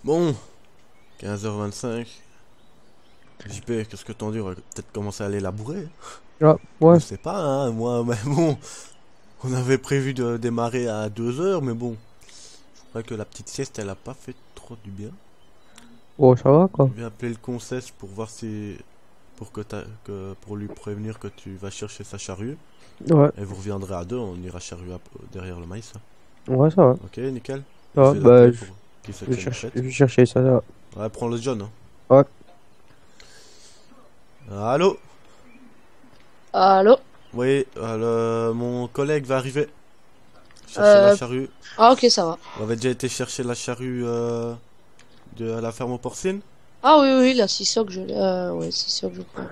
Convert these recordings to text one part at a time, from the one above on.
Bon, 15h25. JP, qu'est-ce que t'en dis? On va peut-être commencer à aller labourer. Ah, Je ouais. sais pas, hein, moi, mais bon, on avait prévu de démarrer à 2h, mais bon, je crois que la petite sieste, elle a pas fait trop du bien. Bon, ça va, quoi. Je vais appeler le concession pour voir si, pour lui prévenir que tu vas chercher sa charrue. Ouais. Et vous reviendrez à deux, on ira charrue derrière le maïs, hein. Ouais, ça va. Ok, nickel. Ça Je va. vais Bah, l'appeler je pour qu'il se je vais tienne chercher, prête. je vais chercher ça, ça va. Ouais, prends le John, hein. Ouais. Allô? Allô? Oui, mon collègue va arriver. Chercher la Euh, charrue. ah ok, ça va. Vous avez déjà été chercher la charrue de la ferme aux porcines? Ah oui, oui, là, c'est sûr que je l'ai. Ouais, c'est sûr que je prends.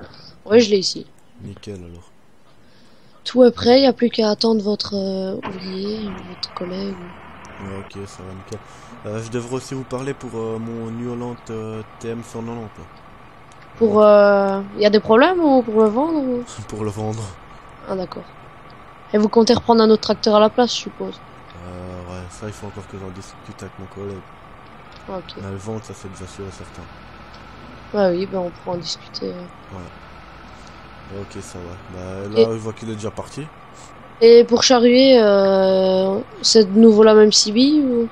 Ouais, je l'ai ici. Nickel alors. Tout est prêt, il n'y a plus qu'à attendre votre ouvrier, votre collègue. Ouais, ok, ça va nickel. Je devrais aussi vous parler pour mon New Holland TM 190 là. Pour... Il y a des problèmes ou pour le vendre ou... Pour le vendre. Ah d'accord. Et vous comptez reprendre un autre tracteur à la place, je suppose. Ouais, ça il faut encore que j'en discute avec mon collègue. Ah, ok. Mais le vendre, ça c'est déjà sûr et certain. Ouais, oui, ben on pourra en discuter. Ouais. Ok, ça va. Bah, là, Et, je vois qu'il est déjà parti. et pour charruer, c'est de nouveau la même CB ou...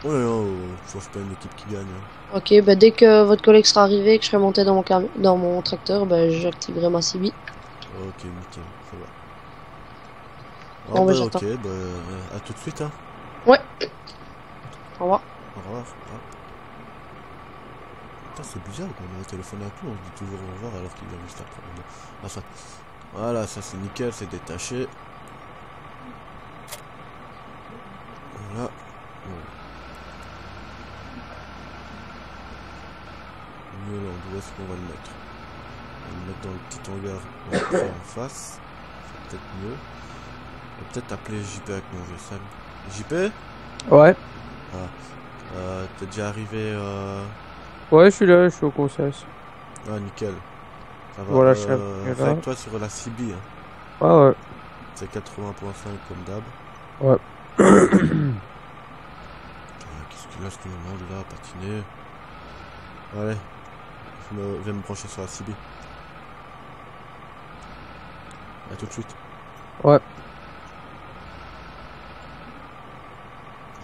Ouais, non, change pas une équipe qui gagne, hein. Ok, bah dès que votre collègue sera arrivé et que je serai monté dans dans mon tracteur, bah j'activerai ma CB. Ok, nickel, ça va. Ah Bon, bah bah ok, j'attends. bah à tout de suite, hein. Ouais, au revoir. Au revoir. Hop. Putain, c'est bizarre quand on a au téléphone avec lui, on se dit toujours au revoir alors qu'il vient juste après. Bon, enfin, voilà, ça c'est nickel, c'est détaché. Voilà. Bon. Newland, où est-ce qu'on va le mettre? On va le mettre dans le petit hangar après en face. C'est peut-être mieux. On va peut-être appeler JP avec mon GSM. JP? Ouais. Ah. T'es déjà arrivé Ouais, je suis là, je suis au conseil. Ah, nickel. Ça va. Voilà, je suis là. Avec toi sur la CB, hein. Ah, ouais. C'est 80.5 comme d'hab. Ouais. Qu'est-ce qu'il a ce moment là, patiner? Allez, je vais me brancher sur la CB. A tout de suite. Ouais.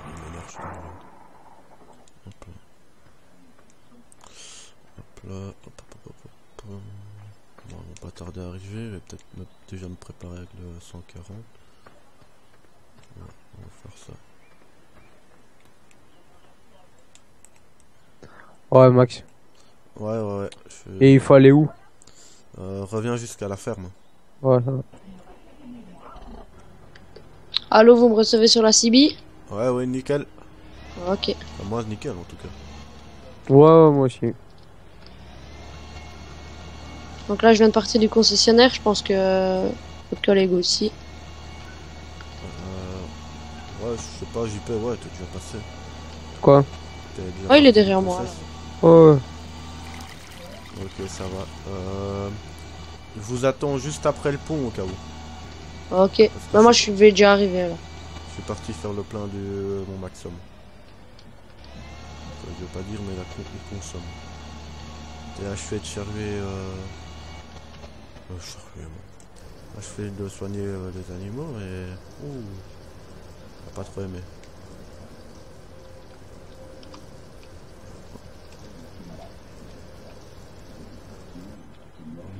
Il m'énerve, je comprends. Hop là. Hop là. Hop, hop, hop, hop, hop. Bon, on va pas tarder à arriver. Je vais peut-être déjà me préparer avec le 140. Ouais, on va faire ça. Ouais, Max. Ouais. Et il faut aller où? Reviens jusqu'à la ferme. Ouais, ça va. Allô, vous me recevez sur la CB? Ouais, nickel. Ok. Enfin, moi, nickel en tout cas. Ouais, moi aussi. Donc là, je viens de partir du concessionnaire, je pense que votre collègue aussi. Ouais, je sais pas, JP, ouais, t'es déjà passé. Quoi? T'es déjà Oh, il est parti du derrière moi, là. process. Ouais. Ok, ça va. Je vous attends juste après le pont au cas où. Ok. Parce que Bah, moi, je suis déjà arrivé, là. je suis parti faire le plein de mon maximum. Je veux pas dire, mais il consomme. T'es achevé de charruer. Charruer, moi. Achevé de soigner les animaux et. Ouh. T'as pas trop aimé.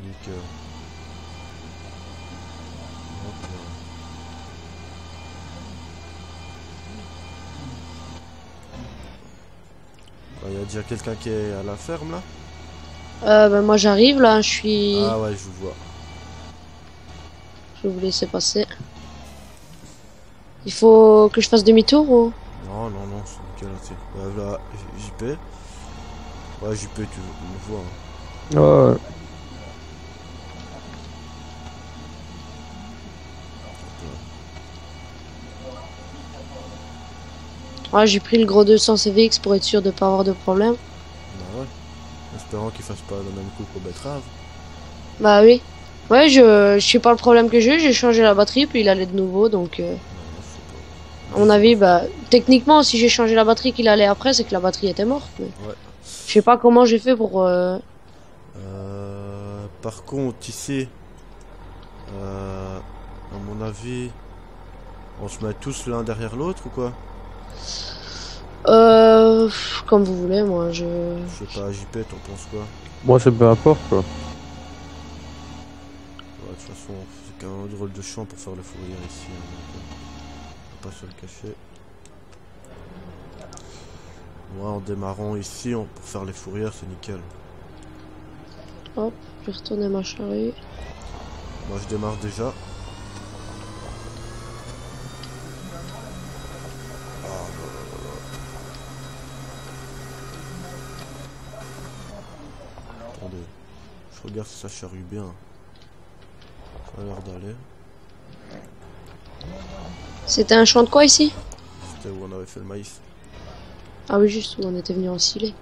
Nickel. Hop là. Il y a déjà quelqu'un qui est à la ferme là? Bah, moi, j'arrive, là, je suis... Ah ouais, je vous vois. Je vais vous laisser passer. Il faut que je fasse demi-tour ou... Non, c'est nickel aussi. Là, JP. Ouais, JP, tu me vois, hein. Ouais. Ouais, j'ai pris le gros 200 CVX pour être sûr de pas avoir de problème. Bah ouais. Espérant qu'il fasse pas le même coup qu'au betterave. Bah oui. Ouais, je sais pas le problème que j'ai changé la batterie, puis il allait de nouveau, donc... Non, je sais pas. À mon avis, bah, techniquement, si j'ai changé la batterie qu'il allait après, c'est que la batterie était morte. Mais... Ouais. Je sais pas comment j'ai fait pour... Par contre, ici, à mon avis, on se met tous l'un derrière l'autre ou quoi? Comme vous voulez, moi, Je sais pas, JP, t'en penses quoi? Moi, c'est peu importe, quoi. Ouais, de toute façon, c'est quand même un drôle de champ pour faire le fourrière ici. Hein, on va pas se le cacher. Moi, en démarrant ici, pour faire les fourrières, c'est nickel. Hop, je vais retourner ma charrue. Moi, je démarre déjà. Attendez, je regarde si ça charrue bien. Ça a l'air d'aller. C'était un champ de quoi ici? C'était où on avait fait le maïs. Ah oui, juste où on était venu ensiler.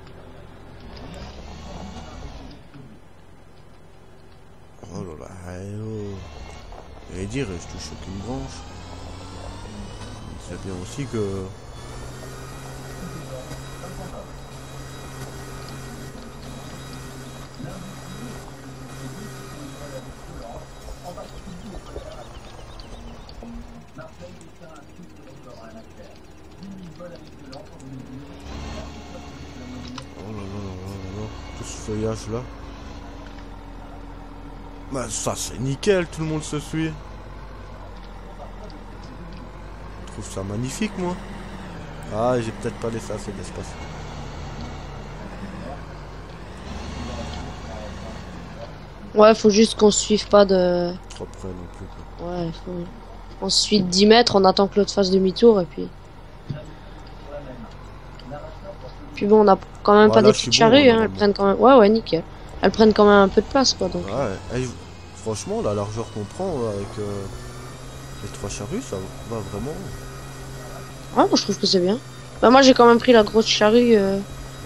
Oh là là, oh. Et dire, je touche aucune branche. C'est bien aussi que... Oh là là là là là, tout ce feuillage là. Bah ça c'est nickel, tout le monde se suit. Je trouve ça magnifique moi. Ah j'ai peut-être pas laissé assez d'espace. Ouais, faut juste qu'on se suive pas de... Trop près non plus quoi. Ouais, faut... On se suit de 10 mètres, on attend que l'autre fasse demi-tour et puis... Puis bon, on a quand même pas Voilà, des petites charrues, hein, elles prennent quand même... Ouais, ouais, nickel. Elles prennent quand même un peu de place, quoi, donc... Ouais, et franchement la largeur qu'on prend avec les 3 charrues, ça va vraiment... Ouais, moi je trouve que c'est bien. Bah moi j'ai quand même pris la grosse charrue...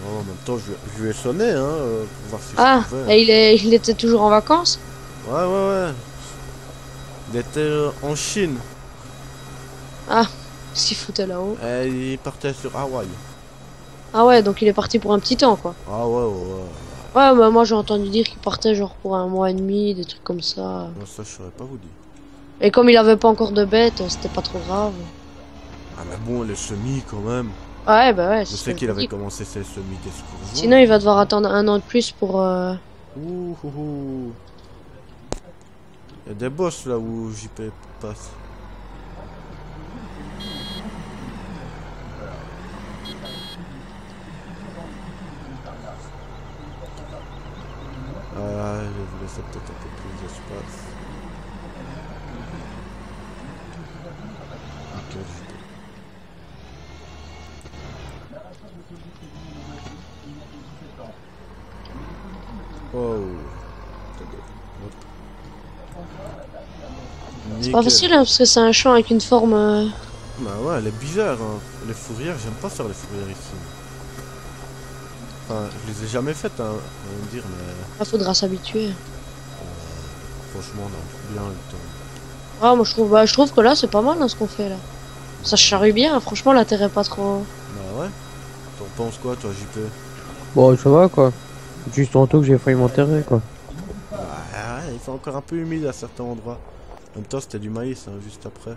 Oh, en même temps je lui ai sonné hein, pour voir si Ah, je pouvais. et il était toujours en vacances? Ouais ouais ouais. Il était en Chine. Ah, qu'est-ce qu'il foutait là-haut? Et il partait sur Hawaï. Ah ouais, donc il est parti pour un petit temps, quoi. Ah ouais ouais ouais. Ouais, bah moi j'ai entendu dire qu'il partait genre pour un mois et demi, des trucs comme ça. Non, ça je saurais pas vous dire. Et comme il avait pas encore de bêtes, c'était pas trop grave. Ah mais bon, les semis quand même. Ouais, bah ouais. Je c'est ce sais que qu'il je avait dis. commencé ses semis d'escourgeons. Sinon il va devoir attendre un an de plus pour... Ouh, ouh, ouh. Il y a des bosses là où JP passe. Ah, je vais vous laisser peut-être un peu plus d'espace. Nickel, JP. Oh. Attendez. Hop. C'est pas Nickel. facile, hein, parce que c'est un champ avec une forme... Bah ouais, elle est bizarre. Hein. Les fourrières, j'aime pas faire les fourrières ici. Enfin, je les ai jamais faites, hein, on va me dire, mais Ah, faudra s'habituer. franchement, on a bien le temps. Ah, moi je trouve que là c'est pas mal, hein, ce qu'on fait là. Ça charrue bien, franchement la terre est pas trop... Bah ouais. T'en penses quoi, toi, JP? Bon, ça va, quoi. Juste tantôt que j'ai failli m'enterrer, quoi. Bah ouais, il fait encore un peu humide à certains endroits. En même temps, c'était du maïs, hein, juste après.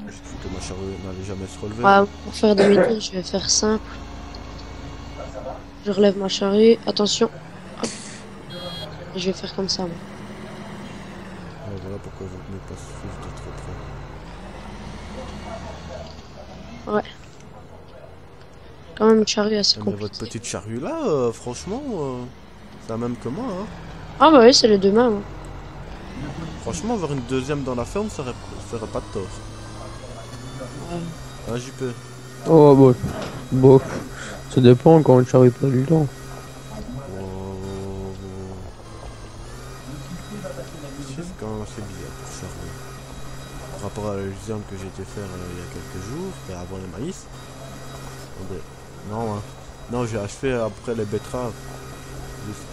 J'ai cru que ma charrue n'allait jamais se relever. Ouais, pour faire demi-tour, je vais faire simple. Je relève ma charrue, attention. Hop. Et je vais faire comme ça, moi. Ouais, voilà pourquoi vous venez pas suivre de trop près. Ouais. Quand même une charrue assez Mais votre compliquée. petite charrue là, franchement, c'est la même que moi. Hein. Ah bah oui, c'est les deux mains, moi. Franchement, avoir une deuxième dans la ferme, ça ferait pas de tort. Ouais. Hein, JP? Oh, bon. Bon. Ça dépend quand le charrue pas du temps. C'est quand même assez bizarre pour charrue. Par rapport à la luzerne que j'ai été faire il y a quelques jours, et avant les maïs. Attendez. Non, hein. Non, j'ai achevé après les betteraves. Juste.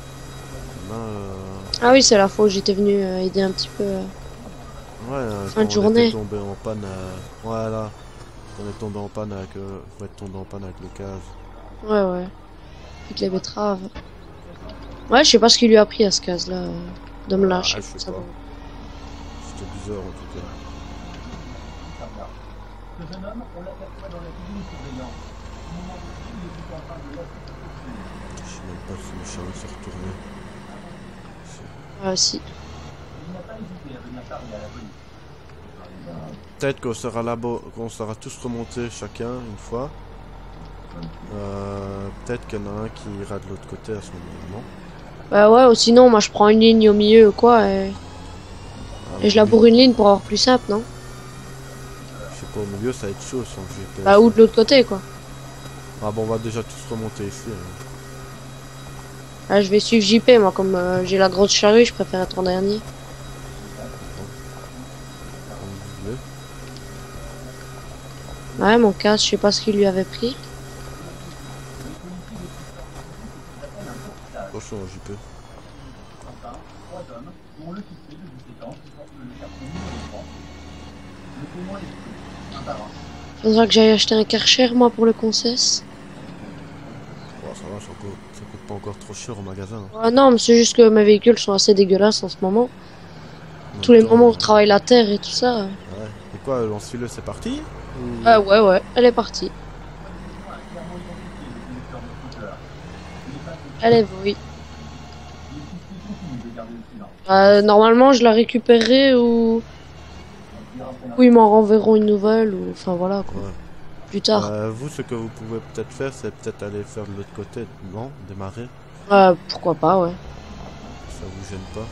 Là, Ah oui, c'est la fois où j'étais venu aider un petit peu. Ouais, Fin de quand on journée. était tombé en panne Voilà. On est tombé en panne avec... faut être tombé en panne avec le case. Ouais, ouais. Avec les betteraves. Ouais, je sais pas ce qu'il lui a pris à ce case-là. De me lâcher. je sais Ça pas. va. C'était bizarre en tout cas. Je sais même pas si le chariot s'est retourné. Si. Peut-être qu'on sera là-bas, qu'on sera tous remontés chacun une fois. Peut-être qu'il y en a un qui ira de l'autre côté à ce moment-là. Bah ouais, ou sinon, moi je prends une ligne au milieu ou quoi, et je laboure une ligne pour avoir plus simple, non? Je sais pas, au milieu ça va être chaud sans GPS. Bah ou de l'autre côté, quoi. Ah bon, on va déjà tous remonter ici. Ah, je vais suivre JP, moi, comme j'ai la grosse charrue, je préfère être en dernier. Comme vous voulez. Ouais, mon casque, je sais pas ce qu'il lui avait pris. Attention, JP. Faudra que j'aille acheter un Karcher, moi, pour le concess. Oh, ça va, ça coûte pas encore trop cher au magasin. Ouais, non, mais c'est juste que mes véhicules sont assez dégueulasses en ce moment. Tous les moments où je travaille la terre et tout ça. Ouais. Et quoi, lance-filet c'est parti ou... Ah ouais, ouais, elle est partie. Allez, oui. Normalement, je la récupérerai ou ils m'en renverront une nouvelle ou enfin voilà quoi. Ouais. Plus tard. Vous, ce que vous pouvez peut-être faire, c'est peut-être aller faire de l'autre côté, non? Démarrer. Pourquoi pas, ouais. Ça vous gêne pas.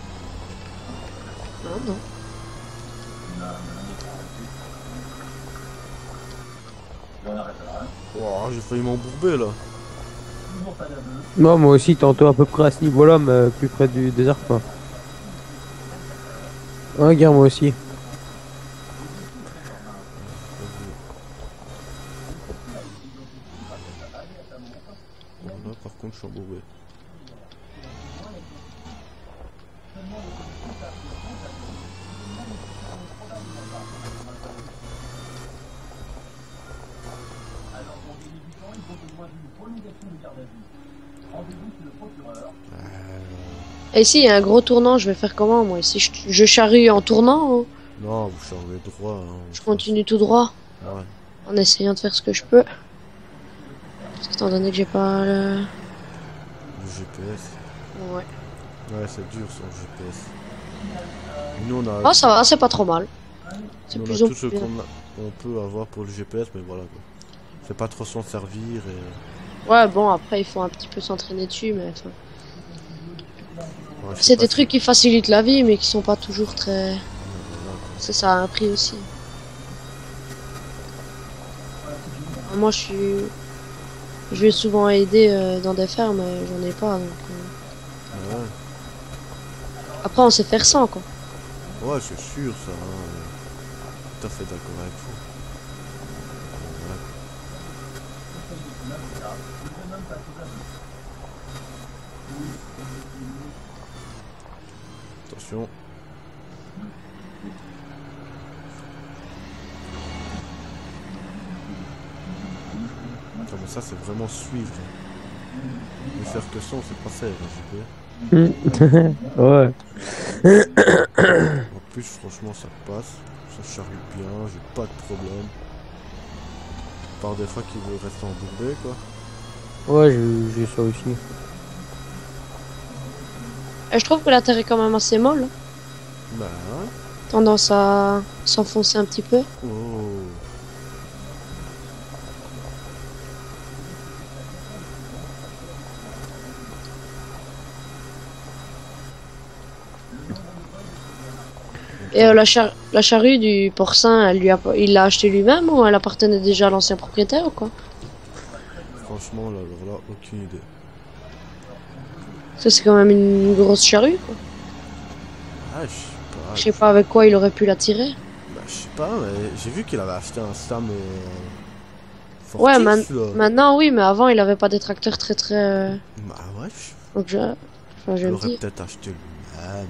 Non, non. Oh, j'ai failli m'embourber là. Non, moi aussi, tantôt à peu près à ce niveau-là, mais plus près du désert, quoi. Ouais, gare, moi aussi. Bon, là, par contre, je suis embourbé. Et ici, il y a un gros tournant, je vais faire comment moi? Si je charrue en tournant ou Non, vous chargez droit. Hein, je continue tout droit Ouais. en essayant de faire ce que je peux. Parce que étant donné que j'ai pas le... Le GPS. Ouais. Ouais, c'est dur sans GPS. Nous, on a, Oh, ça va, c'est pas trop mal. C'est nous, on a plus ou tout ce moins. qu'on peut avoir pour le GPS, mais voilà quoi. C'est pas trop s'en servir et... Ouais, bon, après, il faut un petit peu s'entraîner dessus, mais enfin... Ouais, je sais C'est pas des si- trucs qui facilitent la vie, mais qui sont pas toujours très... Voilà, quoi. Ça, ça a un prix aussi. Moi, je vais souvent aider dans des fermes, mais j'en ai pas, donc... Ouais. Après, on sait faire sans, quoi. Ouais, c'est sûr ça. Hein. Tout à fait d'accord avec vous. Voilà. Attention. Comme ça, c'est vraiment suivre. Ne faire que son, c'est pas faire, Ouais. En plus, franchement, ça passe. Ça charge bien, j'ai pas de problème. Par des fois qu'il veut rester embourbé, quoi. Ouais, j'ai ça aussi. Et je trouve que la terre est quand même assez molle. Bah, Tendance à s'enfoncer un petit peu. oh. Et la charrue du porcin, il l'a acheté lui-même ou elle appartenait déjà à l'ancien propriétaire ou quoi? Franchement, là, alors là, aucune idée. Ça, c'est quand même une grosse charrue, quoi. Ah, je sais pas. Je sais pas avec quoi il aurait pu la tirer. Bah, je sais pas, mais j'ai vu qu'il avait acheté un Sam Ouais, Fortis, là. maintenant oui, mais avant il avait pas des tracteurs très très... Bah ouais, Donc enfin, je il me aurait dis. peut-être acheté lui-même.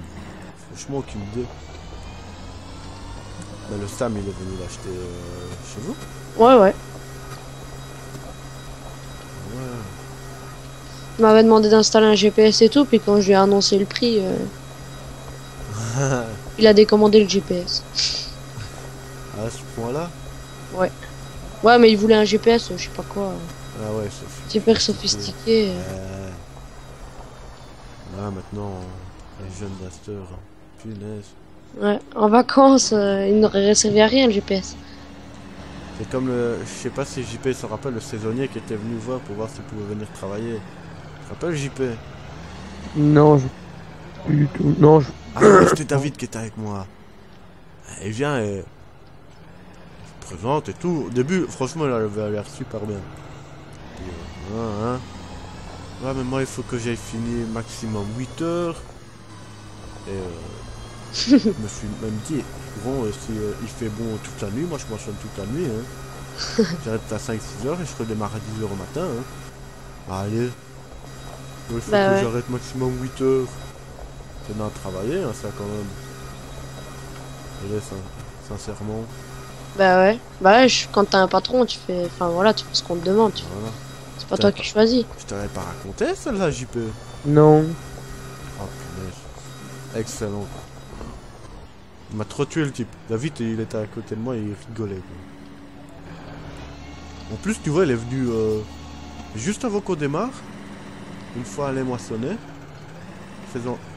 Franchement, aucune idée. Mais le Sam, il est venu l'acheter chez vous? Ouais, ouais. Ouais. Il m'avait demandé d'installer un GPS et tout, puis quand je lui ai annoncé le prix, il a décommandé le GPS. À ce point-là? Ouais. Ouais, mais il voulait un GPS, je sais pas quoi. Ah ouais, c'est Super sophistiqué. Là, maintenant, les jeunes d'Astor, punaise. Ouais. En vacances, il n'aurait servi à rien le GPS. C'est comme le... Je sais pas si JP se rappelle, le saisonnier qui était venu voir pour voir s'il pouvait venir travailler. Tu te rappelles JP? Non, je... plus du tout. Non, je... Ah ouais, c'était David qui était avec moi. Il vient et... il se présente et tout. Au début, franchement, il avait l'air super bien. Puis, ouais, mais moi, il faut que j'aille finir maximum 8 heures. Et je me suis même dit, bon, si il fait bon toute la nuit, moi je m'enchaîne toute la nuit. Hein. J'arrête à 5-6 heures et je redémarre à 10 heures au matin. Hein. Allez. Il faut que j'arrête maximum 8 heures. C'est bien à travailler, hein, ça quand même. Et là, sincèrement. Bah ouais. Bah ouais, quand t'as un patron, tu fais... Enfin voilà, tu fais ce qu'on te demande. Voilà. C'est pas toi qui choisis. Je t'avais pas raconté celle-là, JP? Non. Oh punaise. Excellent. Il m'a trop tué le type. David, il était à côté de moi et il rigolait. Quoi. En plus, tu vois, il est venu juste avant qu'on démarre. Une fois aller moissonner.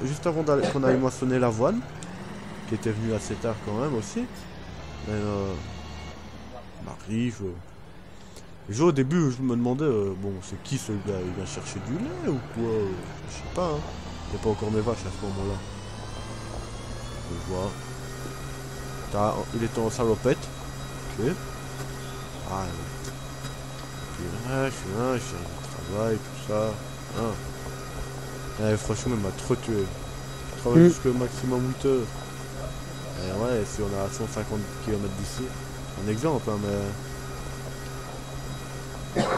Juste avant qu'on aille moissonner l'avoine. Qui était venu assez tard quand même aussi. Mais on arrive. Et au début, je me demandais, bon, c'est qui ce gars? Il vient chercher du lait ou quoi? Je sais pas, hein. Il n'y a pas encore mes vaches à ce moment-là. Je vois. Il était en salopette. Ok. Ah, ouais. Puis là, je suis là, je fais du travail, tout ça. Ah. Franchement, il m'a trop tué. Je travaille jusqu'au maximum 8 heures. Et ouais, si on est à 150 km d'ici. Un exemple, hein, mais...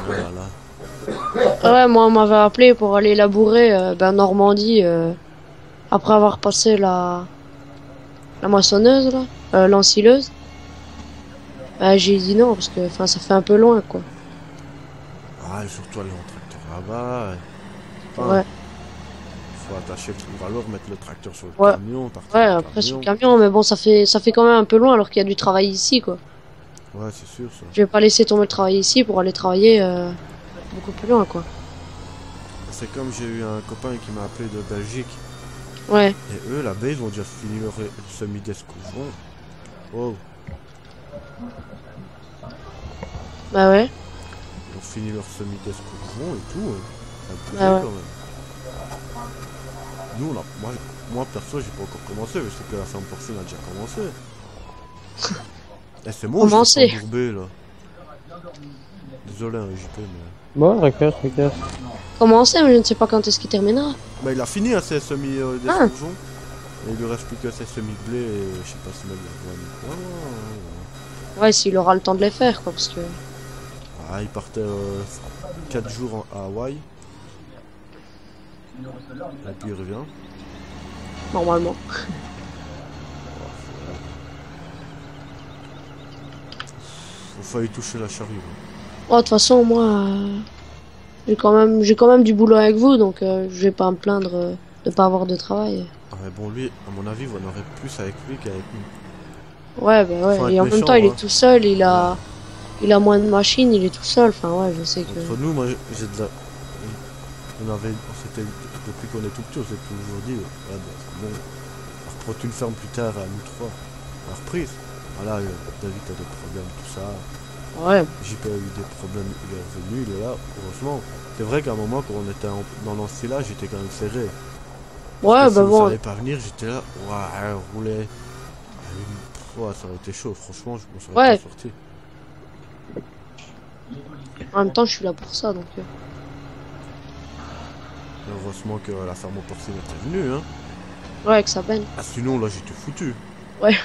Voilà. Ouais, moi on m'avait appelé pour aller labourer Normandie après avoir passé la moissonneuse là, l'ensileuse. J'ai dit non parce que ça fait un peu loin quoi. Ah, et surtout aller en tracteur là-bas. Ouais. Faut attacher ou alors mettre le tracteur sur le camion. Ouais, après sur le camion, mais bon ça fait quand même un peu loin alors qu'il y a du travail ici quoi. Ouais, c'est sûr ça. Je vais pas laisser tomber le travail ici pour aller travailler beaucoup plus loin quoi. C'est comme j'ai eu un copain qui m'a appelé de Belgique. Ouais. Et eux là-bas ils ont déjà fini leur semi-descouvrant. Oh. Bah ouais. Ils ont fini leur semi-descouvrant et tout. Ça me plaisait quand même. Nous, là, moi perso, j'ai pas encore commencé, mais je sais que la ferme porcine a déjà commencé. Et c'est moi, je suis embourbé là. Désolé, hein, JP, mais. Bon, d'accord. Commencé, mais je ne sais pas quand est-ce qu'il terminera. Bah, il a fini hein, ses semi-descouvrants. Et il lui reste plus que ses semi-blés et je sais pas si même il a Ouais, s'il aura le temps de les faire, quoi, parce que. Ah, il partait 4 jours à Hawaï. Et puis il revient. Normalement. Il faut y toucher la charrue. Oh, de toute façon, moi, j'ai quand même du boulot avec vous, donc je vais pas me plaindre de pas avoir de travail. Ah, mais bon, lui, à mon avis, vous en aurez plus avec lui qu'avec nous. Ouais, bah ouais. Et en même temps, il est tout seul, il a moins de machines, il est tout seul. Enfin, ouais, je sais que. Entre nous, moi, j'ai déjà. C'était depuis qu'on est tout petit, on s'est toujours dit, ouais, bon, on reprend une ferme plus tard à nous trois. À la reprise. Voilà, David a des problèmes, tout ça. Ouais. JP a eu des problèmes, il est revenu, il est là, heureusement. C'est vrai qu'à un moment, quand on était dans l'ensilage, j'étais quand même serré. Ouais, bah bon. Si vous savez pas venir, j'étais là, ouais, rouler. Ouais, ça aurait été chaud, franchement, je m'en serais pas sorti. En même temps, je suis là pour ça, donc. Heureusement que la ferme porcine était venue, hein. Ouais, avec sa benne. Ah, sinon, là, j'étais foutu. Ouais.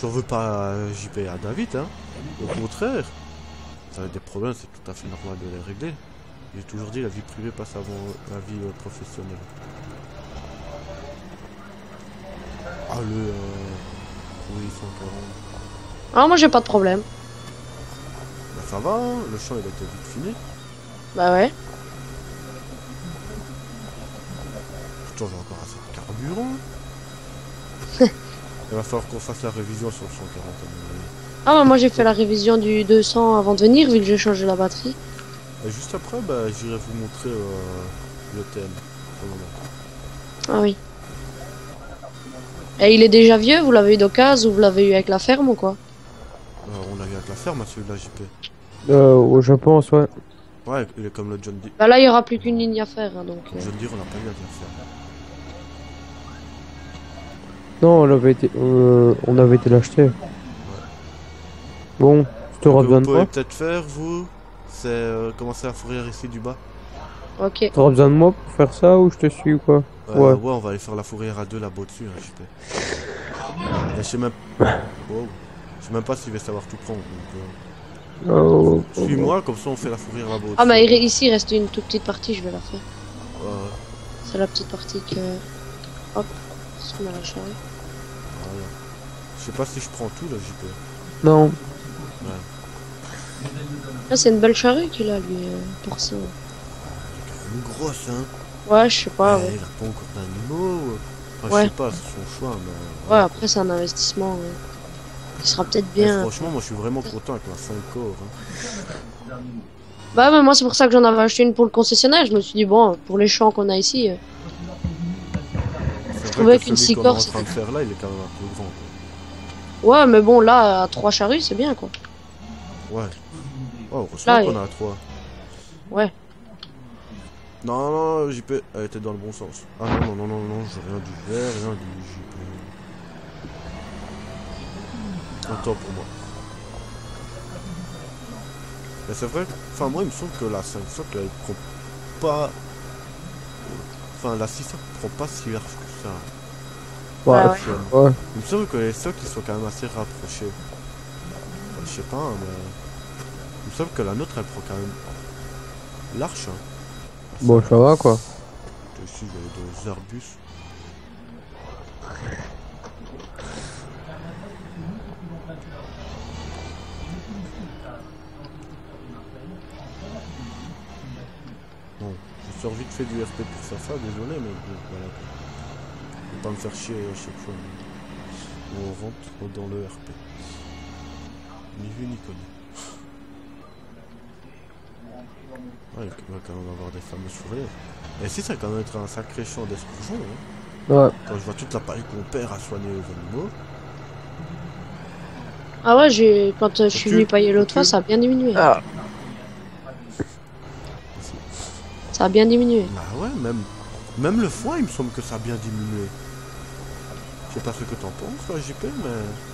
J'en veux pas JP à David, hein. Au contraire. Ça avait des problèmes, c'est tout à fait normal de les régler. J'ai toujours dit, la vie privée passe avant la vie professionnelle. Ah, le... oui, 140. Ah, moi j'ai pas de problème. Bah ça va, hein, le champ il a été vite fini. Bah ouais. Putain, j'ai encore assez de carburant. Il va falloir qu'on fasse la révision sur le 140 à mon avis. Ah, bah moi j'ai fait la révision du 200 avant de venir, vu que j'ai changé la batterie. Et juste après, bah, j'irai vous montrer le thème. Pour le moment. Ah oui. Et il est déjà vieux, vous l'avez eu d'occasion ou vous l'avez eu avec la ferme ou quoi? On l'a eu avec la ferme, celui-là, JP. Je pense, ouais. Ouais, il est comme le John Deere. Bah là il y aura plus qu'une ligne à faire, hein, donc... Le John Deere, on n'a pas eu à dire ça. Non, on avait été l'acheter. Bon, je te Ce que redonne vous pouvez moi. peut-être faire, vous, c'est commencer à fourrir ici du bas. Ok. T'auras besoin de moi pour faire ça ou je te suis ou quoi? Ouais. Ouais, on va aller faire la fourrière à deux là-bas dessus, hein, JP. Et je sais même... Wow. Je sais même pas s'il va savoir tout prendre. Donc, suis-moi, comme ça on fait la fourrière là-bas dessus. Ah bah ici il reste une toute petite partie, je vais la faire. Ouais. C'est la petite partie que... Hop, je mets la charrue. Voilà. Je sais pas si je prends tout là, JP. Non. Ouais. Ah, c'est une belle charrue qu'il a lui, pour ça. Elle est quand même grosse, hein. Ouais, je sais pas, Ouais, ouais. il a pas encore d'animaux. Enfin, Ouais. je sais pas, c'est son choix, mais... Ouais, après c'est un investissement, ouais. Qui sera peut-être Et bien. franchement, moi je suis vraiment content avec ma 5 corps. Hein. Bah mais moi c'est pour ça que j'en avais acheté une pour le concessionnaire. Je me suis dit bon, pour les champs qu'on a ici, C'est trouvais vrai que qu'une celui six qu'on est corps, en train de faire là, il est quand même un peu grand. ouais, mais bon là à 3 charrues c'est bien quoi. Quoi. Ouais. Oh, heureusement Là, qu'on a 3. Ouais. Non, non, JP, elle était dans le bon sens. Ah non, non, non, non, non, j'ai rien du vert, rien du JP. Attends pour moi. Mais c'est vrai, enfin moi il me semble que la 5 socles elle prend pas... Enfin la 6 socles prend pas si large que ça. Ouais. Ah ouais. Ouais. Il me semble que les socles ils sont quand même assez rapprochés. Enfin, je sais pas, hein, mais... Il me semble que la nôtre elle prend quand même... Large, hein. Bon, ça va quoi. Ici j'ai des arbustes. Bon, je sors vite fait du RP pour faire ça, désolé, mais bon, voilà quoi. Je vais pas me faire chier à chaque fois. On rentre dans le RP. Ni vu ni connu. Ouais, il va quand même avoir des fameuses fourrières. Et si ça va quand même être un sacré champ d'escourgeons, hein. Ouais. Quand je vois toute la paille qu'on perd à soigner les animaux. Ah ouais, quand je suis venu pailler l'autre fois, Recule. ça a bien diminué. Ah. Ça a bien diminué. Bah ouais, même le foin, il me semble que ça a bien diminué. Je sais pas ce que t'en penses, toi, JP, mais...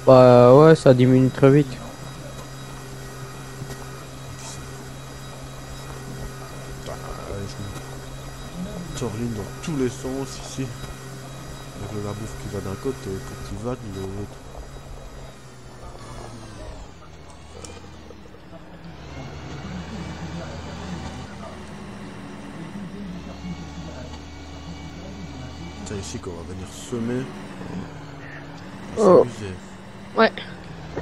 Bah ouais, ça diminue très vite. Bah, je me torline dans tous les sens ici. Avec le labour qui va d'un côté, pour qui va de l'autre. C'est ici qu'on va venir semer. On va Oh. s'amuser. Ouais. Ça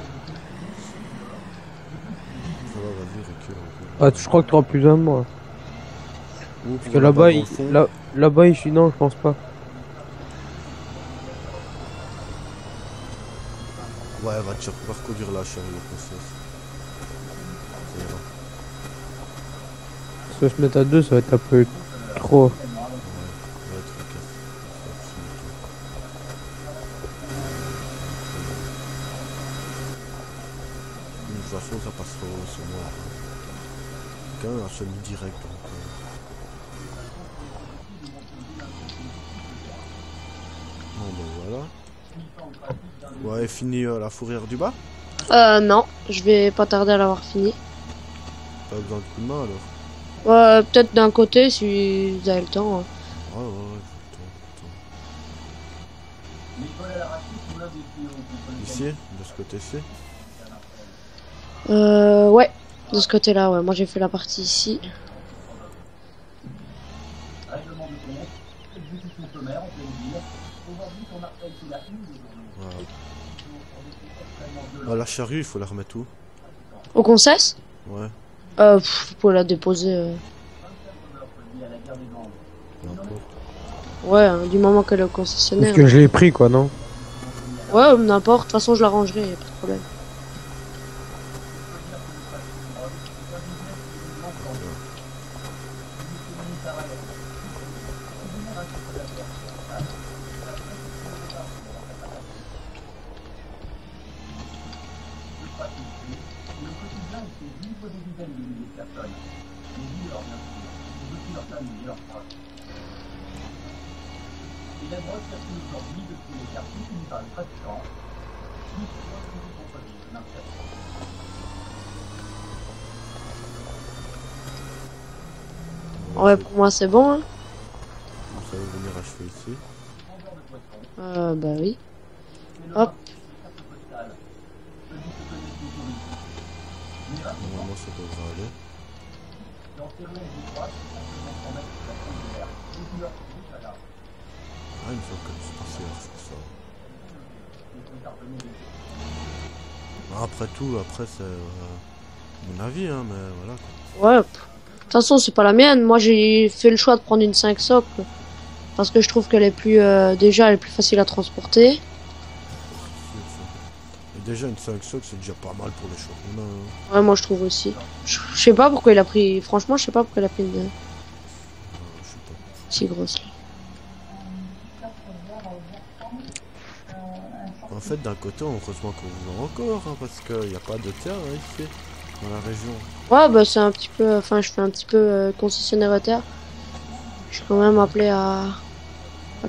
va, vas-y, recule. Ah, je crois que t'auras plus besoin de moi. Parce que là-bas, là-bas, non, je pense pas. Ouais, va te parcourir la charrue, le process. Ça ira. Si on se met à deux, ça va être un peu trop. Ouais, tranquille. De toute façon, ça passera sur moi. C'est quand même un semi-direct. Donc, bon, ben voilà. Ouais, fini la fourrière du bas. Non, je vais pas tarder à l'avoir fini. Pas besoin de coup de main alors. Ouais, peut-être d'un côté si vous avez le temps. Hein. Ouais, ouais, ouais. Ici, de ce côté-ci. Ouais, de ce côté-là, ouais. Moi j'ai fait la partie ici. Voilà. Ah, la charrue, il faut la remettre où? Au concesse? Ouais, Vous pouvez la déposer. n'importe. Ouais, du moment qu'elle est au Parce concessionnaire. que je l'ai pris, quoi, non? Ouais, n'importe. De toute façon, je la rangerai, y a pas de problème. Ouais, pour moi, c'est bon, hein. Vous savez venir achever ici. Bah oui. Hop. Normalement, ça devrait aller. Ah, une fois que c'est passé, c'est ça. Après tout, après, c'est mon avis, hein, mais voilà. Quoi. Ouais. De toute façon, c'est pas la mienne. Moi, j'ai fait le choix de prendre une 5 socles. Parce que je trouve qu'elle est plus, déjà, elle est plus facile à transporter. Et déjà, une 5 socs, c'est déjà pas mal pour les championnats. Hein. Ouais, moi, je trouve aussi. Je sais pas pourquoi il a pris, franchement, je sais pas pourquoi il a pris une Je sais pas. si grosse, là. En fait, d'un côté, heureusement qu'on vous en a encore, hein, parce qu'il n'y a pas de terre hein, ici, dans la région. Ouais, bah, c'est un petit peu, enfin, je fais un petit peu concessionnaire à terre. Je suis quand même appelé à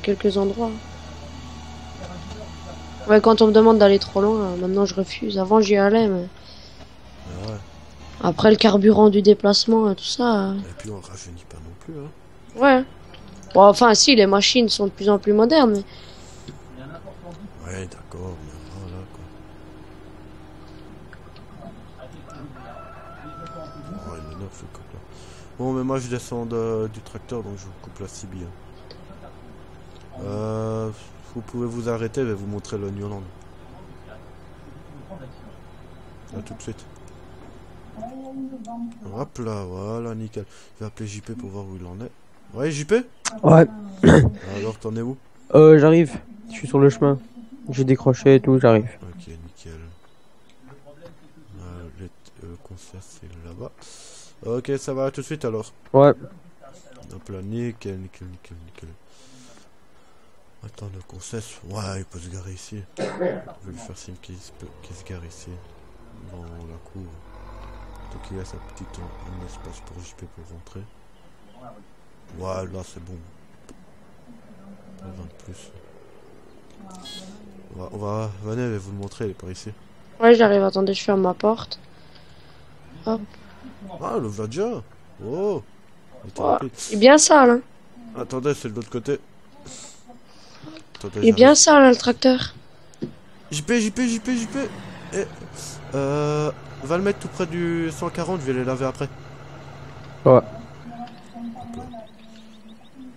quelques endroits. Ouais, quand on me demande d'aller trop loin, maintenant je refuse. Avant j'y allais, mais Mais ouais. après le carburant du déplacement et tout ça. Et puis on rajeunit pas non plus. Hein. Ouais. Bon, enfin, si, les machines sont de plus en plus modernes. Mais... Ouais, d'accord, mais voilà quoi. Oh, il m'énerve ce couple là. Bon, mais moi je descends du tracteur donc je vous coupe la CB. Hein. Vous pouvez vous arrêter, je vais vous montrer le New Land. A tout de suite. Hop là, voilà, nickel. Je vais appeler JP pour voir où il en est. Ouais, JP? Ouais. Alors, t'en es où? J'arrive. Je suis sur le chemin. J'ai décroché et tout, j'arrive. Ok, nickel. Le concert, c'est là-bas. Ok, ça va, à tout de suite alors. Ouais. Hop là, nickel, nickel, nickel, nickel. Attends, le concert, ouais, il peut se garer ici. Je vais lui faire signe qu'il se gare ici. Dans la cour. Donc il y a sa petite un espace pour JP pour rentrer. Ouais, là c'est bon. Pas besoin de plus. Venez, je vais vous le montrer, elle est par ici. Ouais, j'arrive, attendez, je ferme ma porte. Hop. Ah, le Vladja. Oh, il était Ouais. rapide. Il est bien sale, hein. Attendez, c'est de l'autre côté. Attendez, Il est bien sale, hein, le tracteur. JP. Eh, va le mettre tout près du 140, je vais les laver après. Ouais.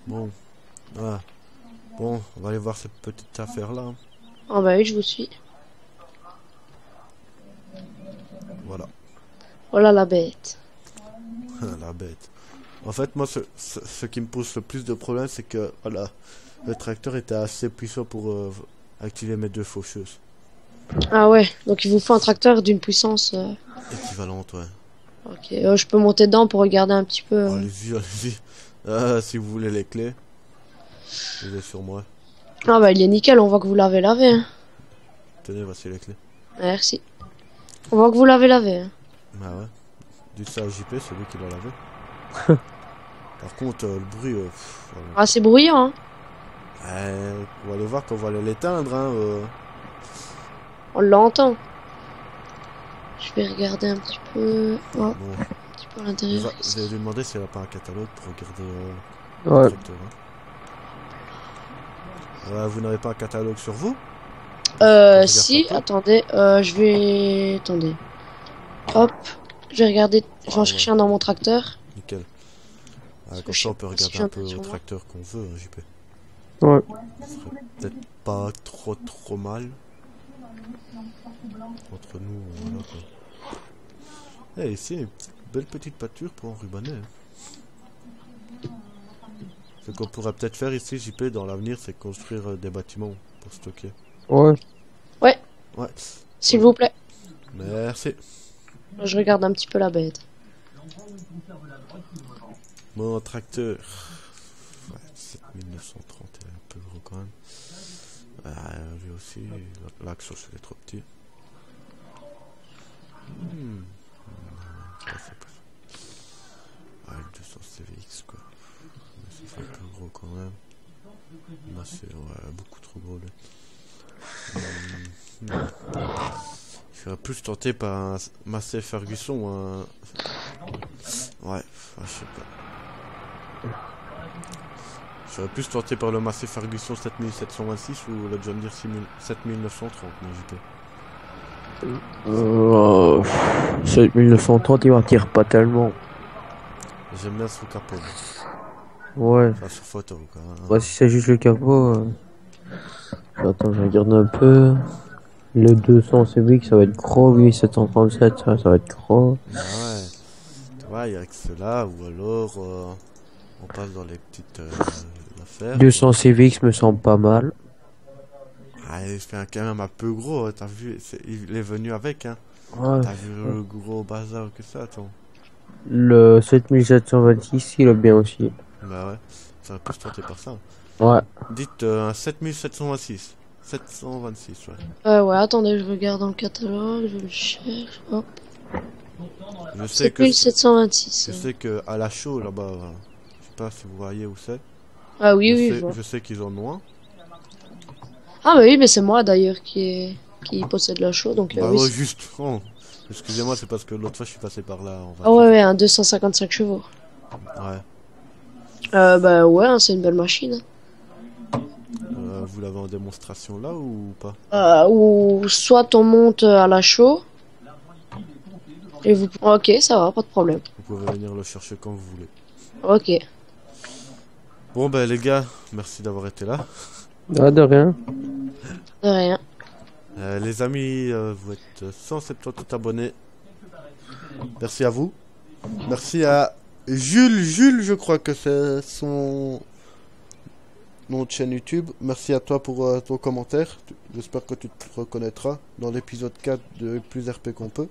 Bon. Ah. Bon, on va aller voir cette petite affaire là. Ah bah oui, je vous suis. Voilà. Voilà la bête. La bête. En fait, moi, ce qui me pose le plus de problèmes, c'est que voilà, le tracteur était assez puissant pour activer mes deux faucheuses. Ah ouais, donc il vous faut un tracteur d'une puissance... Équivalente, ouais. Ok, je peux monter dedans pour regarder un petit peu. Allez-y, allez-y. Si vous voulez les clés, je les sur moi. Ah bah il est nickel, on voit que vous l'avez lavé. Hein. Tenez, voici les clés. Merci. On voit que vous l'avez lavé. Hein. Bah ouais. Dites ça à JP, c'est lui qui l'a lavé. Par contre, le bruit... voilà. Ah c'est bruyant, hein. On va aller voir quand on va aller l'éteindre, hein. On l'entend. Je vais regarder un petit peu. Oh, Bon. un petit peu à l'intérieur. Je vais lui demander s'il n'y a pas un catalogue pour regarder Ouais. le tracteur. Hein. Vous n'avez pas un catalogue sur vous? Si, attendez, je vais... Attendez. Hop, je vais regarder, je vais en chercher un dans mon tracteur. Nickel. Parce Comme que ça, on peut je sais regarder pas un si peu j'ai un le sur moi. tracteur qu'on veut, hein, JP. Ouais. Ce serait peut-être pas trop mal. Entre nous, voilà quoi. Eh, ici, une belle petite pâture pour enrubanner. Hein. Ce qu'on pourrait peut-être faire ici, JP, dans l'avenir, c'est construire des bâtiments pour stocker. Ouais. Ouais. Ouais. S'il vous plaît. Merci. Je regarde un petit peu la bête. Mon tracteur. Ouais, 7930 est un peu gros quand même. Lui aussi, l'action c'est trop petit. Ça, c'est pas... le 200 CVX quoi. Mais ça fait un peu gros quand même. Là c'est beaucoup trop gros là. Je serais plus tenté par un Massey Ferguson ou un... Ouais, je sais pas. Je serais plus tenté par le Massey Ferguson 7726 ou le John Deere 7930, mais JP. 7930, il m'attire pas tellement. J'aime bien son capot. Ouais. Enfin, sur photo quoi. Hein. Bah, si c'est juste le capot... Attends, je regarde un peu. Le 200 CVX, ça va être gros. Oui, 737, ça va être gros. Ah ouais. Tu vois, il y a que cela, ou alors on passe dans les petites affaires. 200 CVX me semble pas mal. Ah, il fait quand même un peu gros, hein, t'as vu, il est venu avec, hein. Ouais. T'as vu le gros bazar que ça, attends. Le 7726, il est bien aussi. Bah ouais, ça va plus tenter par ça. Ouais. Dites un 7726. 726, ouais. Ouais, attendez, je regarde dans le catalogue, je le cherche. Hop. Je sais que 7726. je sais que à la chaux là-bas, je sais pas si vous voyez où c'est. Ah oui, oui, je vois. Je sais qu'ils en ont un. Ah bah oui, mais c'est moi d'ailleurs qui possède la chaux, donc Bah oui. ouais, juste. Oh. Excusez-moi, c'est parce que l'autre fois je suis passé par là. Ah ouais, un 255 chevaux. Ouais. Bah ouais, hein, c'est une belle machine. Vous l'avez en démonstration là ou pas? Ou soit on monte à la chaux. Et vous... Ok, ça va, pas de problème. Vous pouvez venir le chercher quand vous voulez. Ok. Bon ben les gars, merci d'avoir été là. Ah, de rien. De rien. Les amis, vous êtes 178 abonnés. Merci à vous. Merci à Jules, je crois que c'est son nom de chaîne YouTube. Merci à toi pour ton commentaire. J'espère que tu te reconnaîtras dans l'épisode 4 de Plus RP qu'on peut.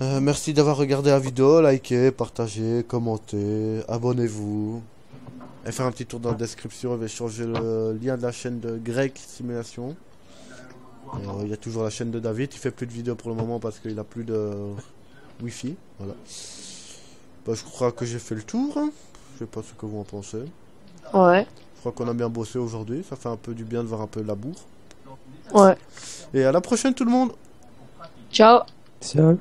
Merci d'avoir regardé la vidéo, likez, partagez, commentez, abonnez-vous. Et faire un petit tour dans la description, je vais changer le lien de la chaîne de Greg Simulation. Il y a toujours la chaîne de David, il fait plus de vidéos pour le moment parce qu'il a plus de Wi-Fi. Voilà. Bah, je crois que j'ai fait le tour. Je sais pas ce que vous en pensez. Ouais. Je crois qu'on a bien bossé aujourd'hui, ça fait un peu du bien de voir un peu de la bourre. Ouais. Et à la prochaine tout le monde. Ciao. Ciao.